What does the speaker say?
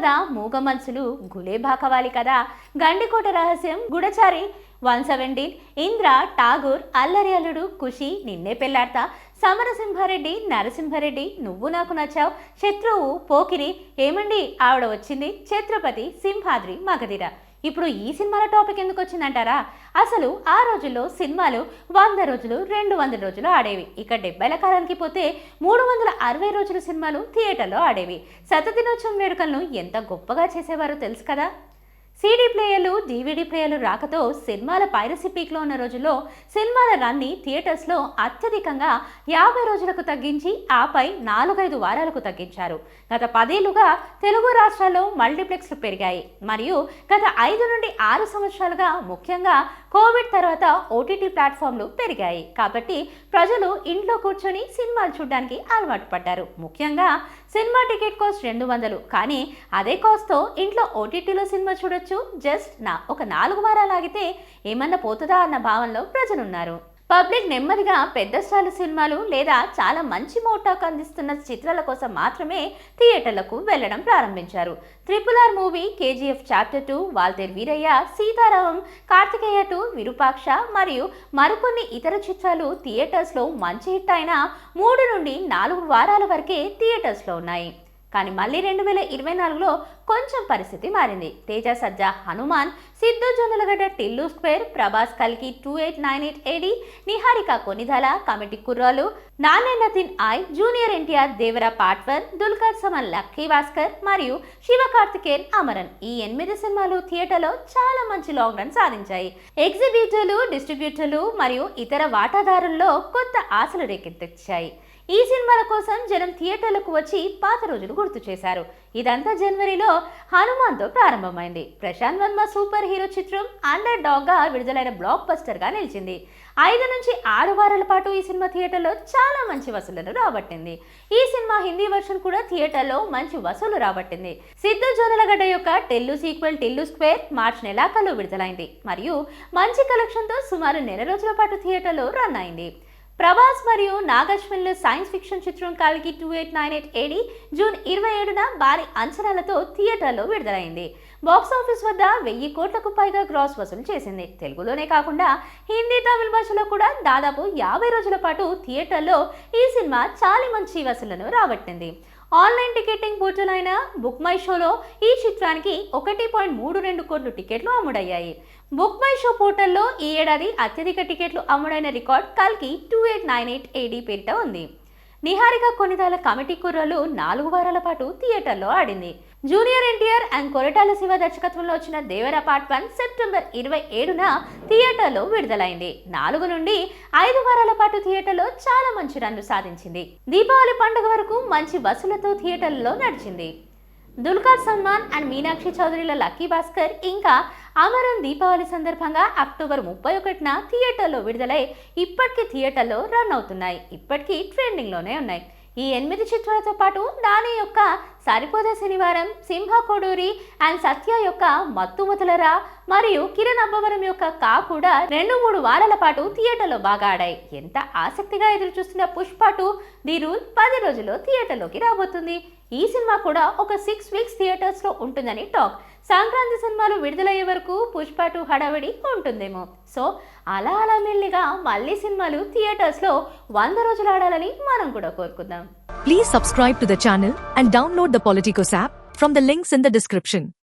కథ మూగ మనసులు గులేబా కవాలి కదా, గండికోట రహస్యం, గుడచారి 117, ఇంద్ర, ఠాగూర్, అల్లరి అల్లుడు, ఖుషి, నిన్నే పెళ్లాడతా, సమరసింహారెడ్డి, నరసింహారెడ్డి, నువ్వు నాకు నచ్చావు, శత్రువు, పోకిరి, ఏమండి ఆవిడ వచ్చింది, ఛత్రపతి, సింహాద్రి, మగధిర. ఇప్పుడు ఈ సినిమాల టాపిక్ ఎందుకు వచ్చిందంటారా? అసలు ఆ రోజుల్లో సినిమాలు 100 రోజులు 200 రోజులు ఆడేవి. ఇక 70ల కాలానికి పోతే 360 రోజులు సినిమాలు థియేటర్లో ఆడేవి. శతదినోత్సవం వేడుకలను ఎంత గొప్పగా చేసేవారో తెలుసు కదా. సీడీ ప్లేయర్లు, DVD ప్లేయర్లు రాకతో సినిమాల పైరసీ పీక్లో ఉన్న రోజుల్లో సినిమాల రన్ని థియేటర్స్లో అత్యధికంగా 50 రోజులకు తగ్గించి ఆపై 4-5 వారాలకు తగ్గించారు. గత 10 ఏళ్లుగా తెలుగు రాష్ట్రాల్లో మల్టీప్లెక్స్లు పెరిగాయి మరియు గత 5 నుండి 6 సంవత్సరాలుగా ముఖ్యంగా కోవిడ్ తర్వాత OTT ప్లాట్ఫామ్లు పెరిగాయి. కాబట్టి ప్రజలు ఇంట్లో కూర్చొని సినిమాలు చూడడానికి అలవాటు పడ్డారు. ముఖ్యంగా సినిమా టికెట్ కాస్ట్ 200, కానీ అదే కాస్ట్తో ఇంట్లో OTTలో సినిమా చూడొచ్చు. జస్ట్ ఒక 4 వారాలు ఆగితే ఏమన్నా పోతుందా అన్న భావనలో ప్రజలున్నారు. పబ్లిక్ నెమ్మదిగా పెద్ద స్టార్ సినిమాలు లేదా చాలా మంచి మోటాక్ అందిస్తున్న చిత్రాల కోసం మాత్రమే థియేటర్లకు వెళ్లడం ప్రారంభించారు. RRR movie, KGF chapter 2, Waltair Veerayya, Sita Ramam, Karthikeya 2, Virupaksha మరియు మరికొన్ని ఇతర చిత్రాలు థియేటర్స్లో మంచి హిట్ అయిన 3 నుండి 4 వారాల వరకే థియేటర్స్లో ఉన్నాయి. కానీ మళ్ళీ 2024లో కొంచెం పరిస్థితి మారింది. తేజ సజ్జా హనుమాన్, సిద్ధు జొన్నలగడ్డ టిల్లు స్క్వేర్, ప్రభాస్ కల్కి 2898 AD, నిహారిక కొనిదల, కమిటీ కుర్రాలు, నానే నథిన్ ఐ, junior NTR Devara part 1, Dulquer Salmaan lucky Bhaskar మరియు శివకార్తికేయన్ అమరన్, ఈ 8 సినిమాలు థియేటర్లో చాలా మంచి లాంగ్ రన్ సాధించాయి. ఎగ్జిబిటర్లు, డిస్ట్రిబ్యూటర్లు మరియు ఇతర వాటాదారుల్లో కొత్త ఆశలు రేకెత్తించాయి. ఈ సినిమాల కోసం జనం థియేటర్లకు వచ్చి పాత రోజులు గుర్తు చేశారు. ఇదంతా జనవరిలో హనుమాన్తో ప్రారంభమైంది. ప్రశాంత్ వర్మ సూపర్ హీరో చిత్రం అండర్ డాగ్గా విడుదలైన బ్లాక్ బస్టర్గా నిలిచింది. 5 నుంచి 6 వారాల పాటు ఈ సినిమా థియేటర్లో చాలా మంచి వసూళ్లను రాబట్టింది. ఈ సినిమా హిందీ వర్షన్ కూడా థియేటర్లో మంచి వసూలు రాబట్టింది. సిద్ధు జొన్నలగడ్డ యొక్క టెల్లు సీక్వెల్ టిల్లు స్క్వేర్ మార్చి నెలాఖరులో విడుదలైంది మరియు మంచి కలెక్షన్తో సుమారు నెల రోజుల పాటు థియేటర్లో రన్ అయింది. ప్రభాస్ మరియు నాగార్జున సైన్స్ ఫిక్షన్ చిత్రం కల్కి 2898 AD జూన్ 27న భారీ అంచనాలతో థియేటర్లో విడుదలైంది. బాక్సాఫీస్ వద్ద 1000 కోట్లకు పైగా గ్రాస్ వసూలు చేసింది. తెలుగులోనే కాకుండా హిందీ, తమిళ భాషలో కూడా దాదాపు 50 రోజుల పాటు థియేటర్లో ఈ సినిమా చాలా మంచి వసూళ్లను రాబట్టింది. ఆన్లైన్ టికెటింగ్ పోర్టల్ అయిన బుక్ మై షోలో ఈ చిత్రానికి 1.32 కోట్ల టికెట్లు అమ్ముడయ్యాయి. బుక్ మై షో పోర్టల్లో ఈ ఏడాది అత్యధిక టికెట్లు అమ్ముడైన రికార్డ్ కల్కి 2898 AD పేరిట ఉంది. నిహారిక కొనిదాల కమిటీ కుర్రాలు 4 వారాల పాటు థియేటర్లో ఆడింది. Junior NTR and Koratala Shiva దర్శకత్వంలో వచ్చిన దేవరా పార్ట్ 1 సెప్టెంబర్ 27న థియేటర్లో విడుదలైంది. 4 నుండి 5 వారాల పాటు థియేటర్లో చాలా మంచి రన్ను సాధించింది. దీపావళి పండుగ వరకు మంచి వసూలతో థియేటర్లలో నడిచింది. దుల్కర్ సల్మాన్ అండ్ మీనాక్షి చౌదరిల లక్కీ భాస్కర్ ఇంకా అమరన్ దీపావళి సందర్భంగా అక్టోబర్ 31న థియేటర్లో విడుదలై ఇప్పటికీ థియేటర్లో రన్ అవుతున్నాయి. ఇప్పటికీ ట్రెండింగ్లోనే ఉన్నాయి. ఈ 8 చిత్రాలతో పాటు నాని యొక్క సరిపోదే శనివారం, సింహ కొడూరి అండ్ సత్య యొక్క మత్తు మొదలరా మరియు కిరణ్ అబ్బవరం యొక్క కా కూడా 2-3 వారాల పాటు థియేటర్లో బాగా ఆడాయి. ఎంత ఆసక్తిగా ఎదురు చూస్తున్న పుష్ప 2 ది రూల్ 10 రోజుల్లో థియేటర్లోకి రాబోతుంది. ఈ సినిమా కూడా ఒక 6 వీక్స్ థియేటర్స్లో ఉంటుందని టాక్. సంక్రాంతి సినిమాలు విడుదలయ్యే వరకు పుష్ప 2 హడావిడి ఉంటుందేమో. సో అలా మెల్లిగా మళ్ళీ సినిమాలు థియేటర్స్లో 100 రోజులు ఆడాలని మనం కూడా కోరుకుందాం. Please subscribe to the channel and download the Politicos app from the links in the description.